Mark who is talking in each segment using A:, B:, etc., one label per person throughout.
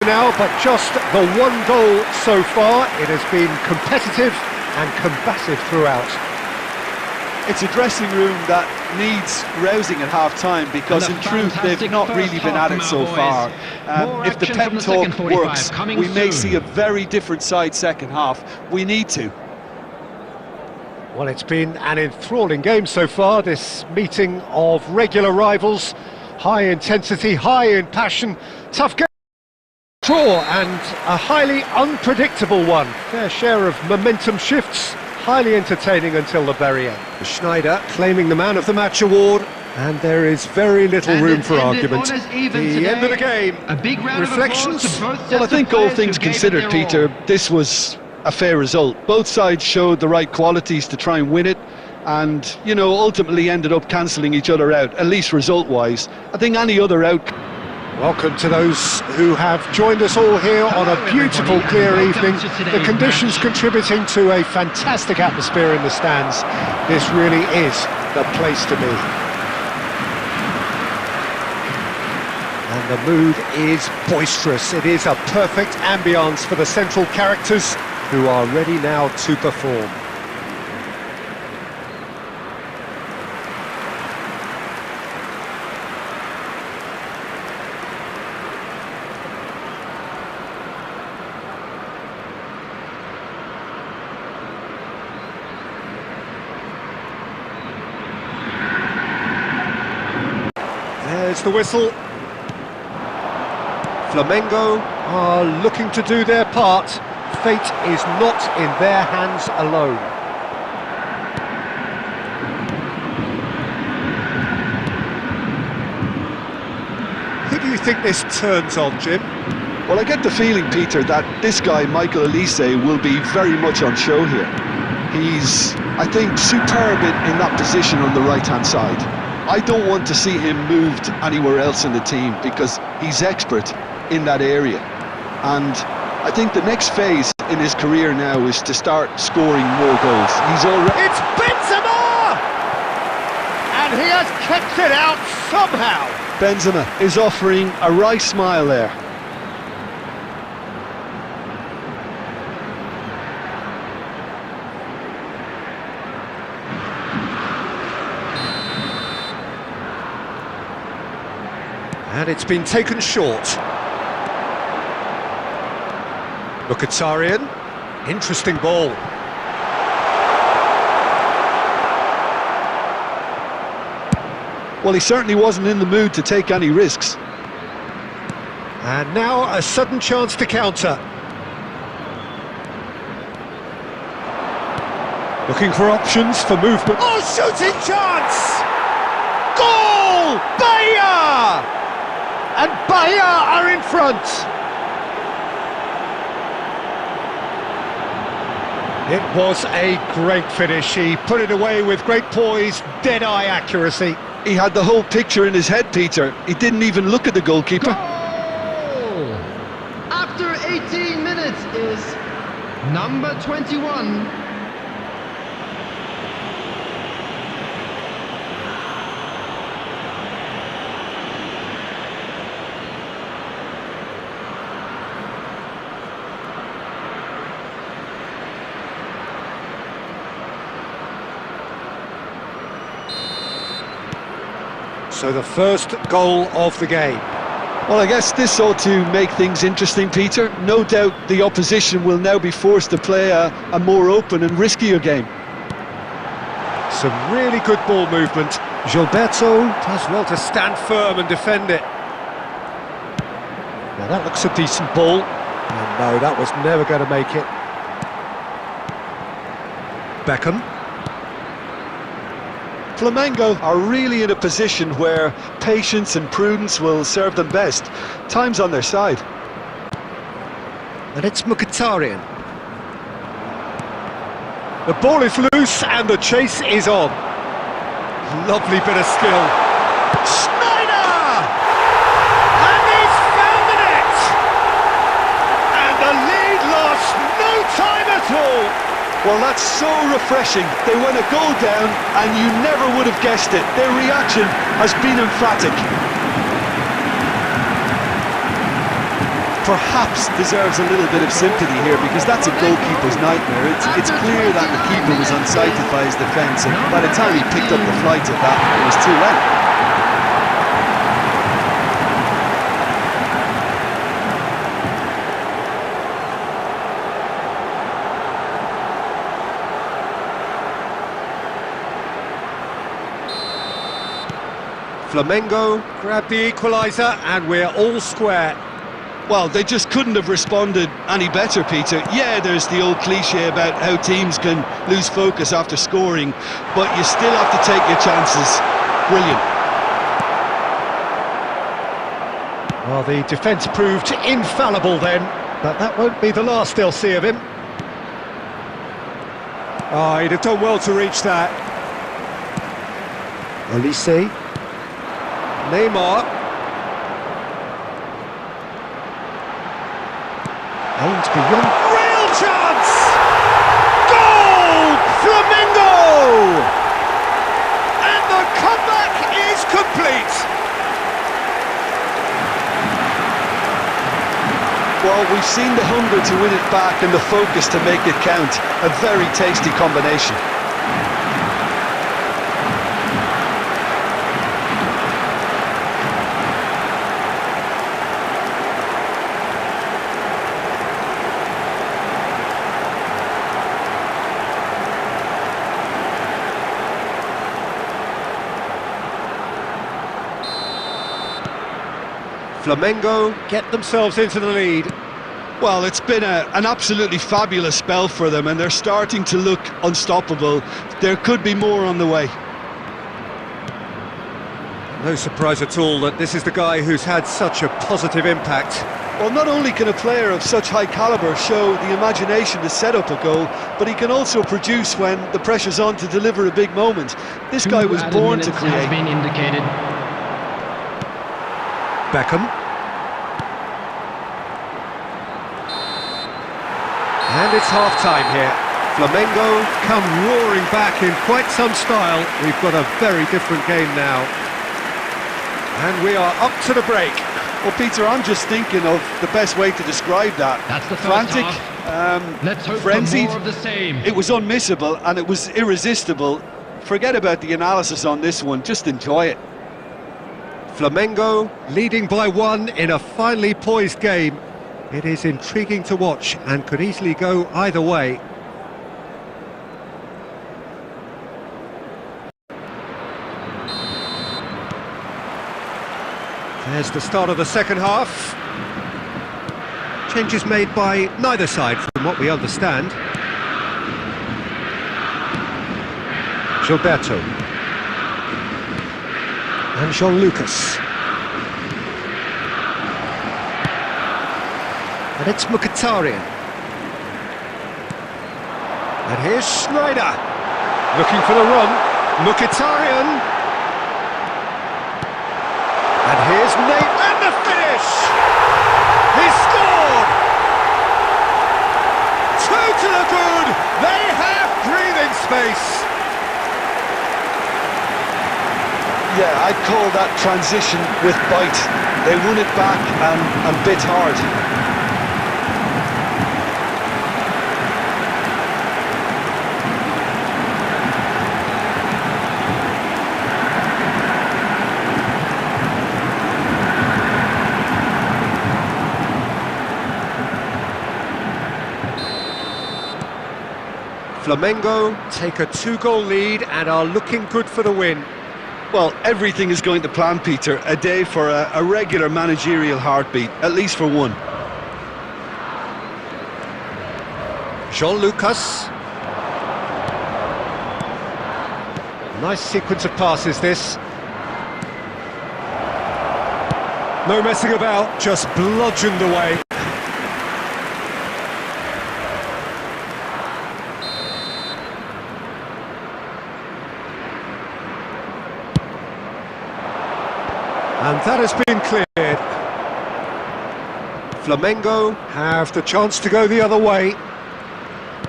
A: now, but just the one goal so far. It has been competitive and combative throughout.
B: It's a dressing room that needs rousing at half-time, because in truth they've not really been at it so far. If the pep talk works, we may see a very different side second half. We need to.
A: Well, it's been an enthralling game so far, this meeting of regular rivals. High intensity, high in passion, tough game. Draw, and a highly unpredictable one. Fair share of momentum shifts, highly entertaining until the very end. Schneider claiming the Man of the Match award, and there is very little room for argument. The end of the game.
C: A big round
A: Reflections?
C: Of applause to both
B: Well, I
C: sets
B: think
C: of
B: all
C: players
B: things
C: who gave it
B: considered,
C: their
B: Peter,
C: all.
B: this was a fair result. Both sides showed the right qualities to try and win it, and, you know, ultimately ended up cancelling each other out, at least result-wise. I think any other outcome...
A: Welcome to those who have joined us all here on a beautiful, clear evening. The conditions contributing to a fantastic atmosphere in the stands. This really is the place to be. And the mood is boisterous. It is a perfect ambience for the central characters who are ready now to perform. There's the whistle. Flamengo are looking to do their part. Fate is not in their hands alone. Who do you think this turns on, Jim?
B: Well, I get the feeling, Peter, that this guy, Michael Elise, will be very much on show here. He's, I think, superb in that position on the right-hand side. I don't want to see him moved anywhere else in the team, because he's expert in that area. And I think the next phase in his career now is to start scoring more goals. He's already...
A: It's Benzema! And he has kept it out somehow.
B: Benzema is offering a wry smile there.
A: And it's been taken short. Mkhitaryan, interesting ball.
B: Well, he certainly wasn't in the mood to take any risks.
A: And now a sudden chance to counter. Looking for options for movement. Oh, shooting chance! Goal! Bahia! And Bahia are in front. It was a great finish. He put it away with great poise, dead-eye accuracy.
B: He had the whole picture in his head, Peter. He didn't even look at the goalkeeper.
C: Goal! After 18 minutes is number 21.
A: So the first goal of the game.
B: Well, I guess this ought to make things interesting, Peter. No doubt the opposition will now be forced to play a more open and riskier game.
A: Some really good ball movement. Gilberto does well to stand firm and defend it. Now that looks a decent ball. And no, that was never going to make it. Beckham.
B: Flamengo are really in a position where patience and prudence will serve them best. Time's on their side.
A: And it's Mkhitaryan. The ball is loose and the chase is on. Lovely bit of skill. Schneider! And he's found the net! And the lead lost no time at all.
B: Well, that's so refreshing. They went a goal down and you never would have guessed it. Their reaction has been emphatic. perhaps deserves a little bit of sympathy here, because that's a goalkeeper's nightmare. It's clear that the keeper was unsighted by his defence, and by the time he picked up the flight of that, it was too late.
A: Flamengo grab the equaliser and we're all square.
B: Well, they just couldn't have responded any better, Peter. Yeah, there's the old cliche about how teams can lose focus after scoring, but you still have to take your chances. Brilliant.
A: Well, the defence proved infallible then, but that won't be the last they'll see of him. Oh, he'd have done well to reach that. Olise. Neymar. Aimed beyond. Real chance! Goal! Flamengo! And the comeback is complete!
B: Well, we've seen the hunger to win it back and the focus to make it count. A very tasty combination.
A: Flamengo get themselves into the lead.
B: Well, it's been an absolutely fabulous spell for them, and they're starting to look unstoppable. There could be more on the way.
A: No surprise at all that this is the guy who's had such a positive impact.
B: Well, not only can a player of such high calibre show the imagination to set up a goal, but he can also produce when the pressure's on to deliver a big moment. This guy was born to create.
C: Has been indicated.
A: Beckham. And it's half-time here. Flamengo come roaring back in quite some style. We've got a very different game now. And we are up to the break.
B: Well, Peter, I'm just thinking of the best way to describe that.
C: That's the first
B: frantic,
C: half. Let's hope
B: frenzied.
C: for more of the same.
B: It was unmissable and it was irresistible. Forget about the analysis on this one, just enjoy it.
A: Flamengo leading by 1 in a finely poised game. It is intriguing to watch and could easily go either way. There's the start of the second half. Changes made by neither side from what we understand. Gilberto. And Jean Lucas. And it's Mkhitaryan. And here's Schneider. Looking for the run. Mkhitaryan. And here's Nate. And the finish! He's scored! 2 to the good. They have breathing space.
B: Yeah, I'd call that transition with bite. They won it back and bit hard.
A: Flamengo take a 2-goal lead and are looking good for the win.
B: Well, everything is going to plan, Peter. A day for a regular managerial heartbeat, at least for one.
A: Jean Lucas. Nice sequence of passes, this. No messing about, just bludgeoned away. And that has been cleared. Flamengo have the chance to go the other way.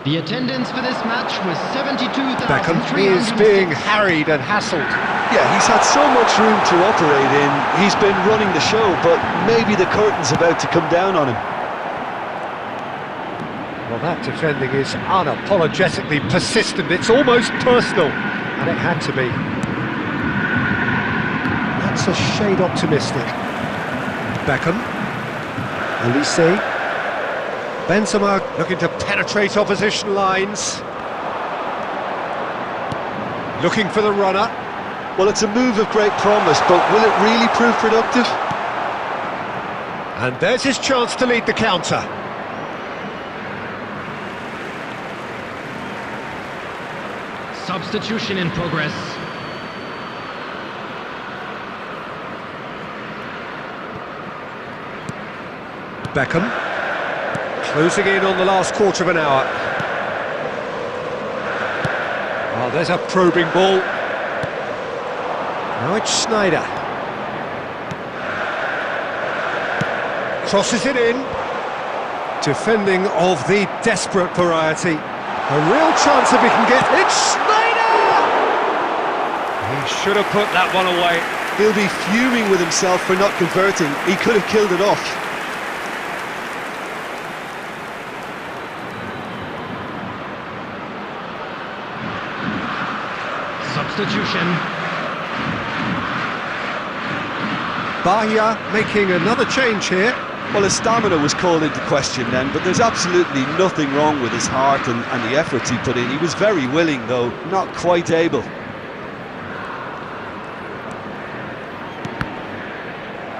C: The attendance for this match was 72,300.
A: Beckham is being harried and hassled.
B: Yeah, he's had so much room to operate in. He's been running the show, but maybe the curtain's about to come down on him.
A: Well, that defending is unapologetically persistent. It's almost personal, and it had to be. That's a shade optimistic. Beckham. Elise. Benzema looking to penetrate opposition lines. Looking for the runner.
B: Well, it's a move of great promise, but will it really prove productive?
A: And there's his chance to lead the counter.
C: Substitution in progress.
A: Beckham. Closing in on the last quarter of an hour. Oh, there's a probing ball. Now it's Snyder. Crosses it in. Defending of the desperate variety. A real chance if he can get... It's Snyder! He should have put that one away.
B: He'll be fuming with himself for not converting. He could have killed it off.
C: Substitution.
A: Bahia making another change here.
B: Well, his stamina was called into question then, but there's absolutely nothing wrong with his heart and the efforts he put in. He was very willing, though, not quite able.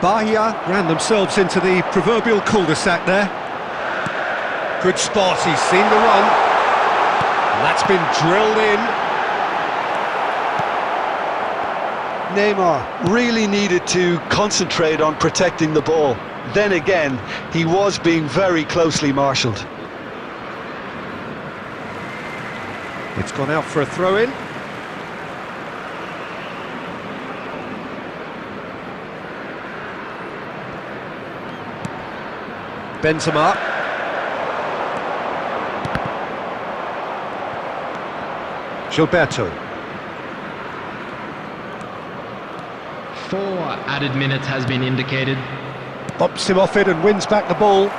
A: Bahia ran themselves into the proverbial cul-de-sac there. Good spot, he's seen the run. And that's been drilled in.
B: Neymar really needed to concentrate on protecting the ball. Then again, he was being very closely marshalled.
A: It's gone out for a throw-in. Benzema. Gilberto.
C: 4 added minutes has been indicated.
A: Bumps him off it and wins back the ball.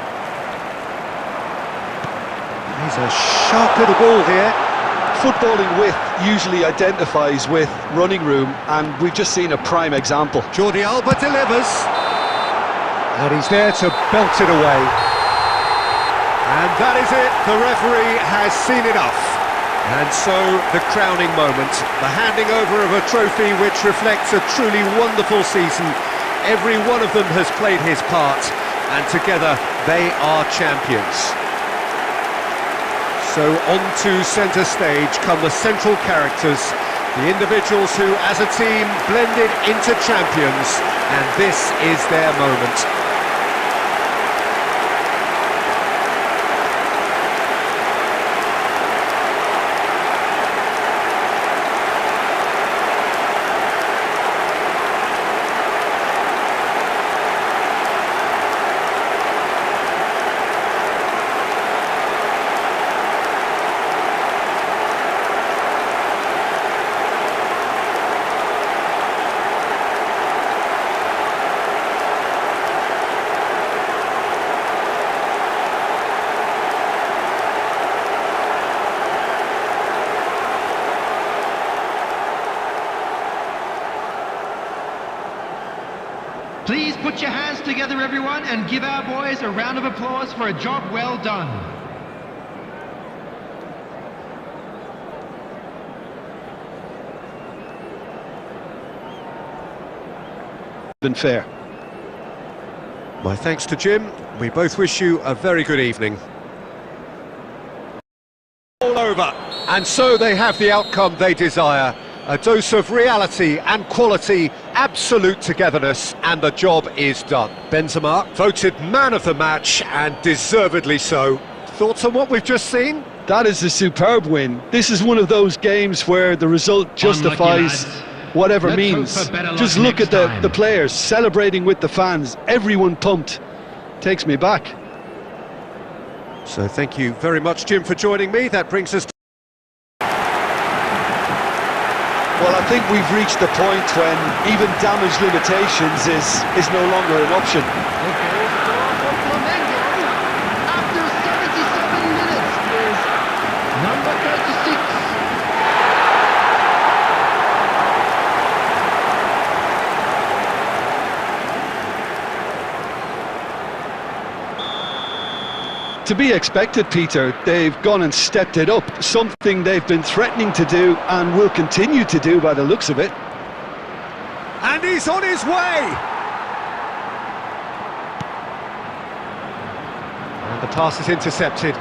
A: He's a sharp little ball here.
B: Footballing width usually identifies with running room, and we've just seen a prime example.
A: Jordi Alba delivers. And he's there to belt it away. And that is it. The referee has seen enough. And so, the crowning moment, the handing over of a trophy which reflects a truly wonderful season. Every one of them has played his part, and together they are champions. So on to centre stage come the central characters, the individuals who, as a team, blended into champions, and this is their moment.
C: Please put your hands together, everyone, and give our boys a round of applause for a job well done.
B: Been fair.
A: My thanks to Jim. We both wish you a very good evening. All over. And so they have the outcome they desire. A dose of reality and quality, absolute togetherness, and the job is done. Benzema voted man of the match, and deservedly so. Thoughts on what we've just seen?
B: That is a superb win. This is one of those games where the result justifies whatever
C: Let's
B: means.
C: hope for better luck
B: Just look
C: next
B: at
C: time.
B: the players celebrating with the fans. Everyone pumped. Takes me back.
A: So thank you very much, Jim, for joining me. That brings us to...
B: Well, think we've reached the point when even damage limitations is no longer an option.
C: The goal scorer for Flamengo after 77 minutes is number 36.
B: To be expected, Peter. They've gone and stepped it up, something they've been threatening to do and will continue to do by the looks of it.
A: And he's on his way! And the pass is intercepted.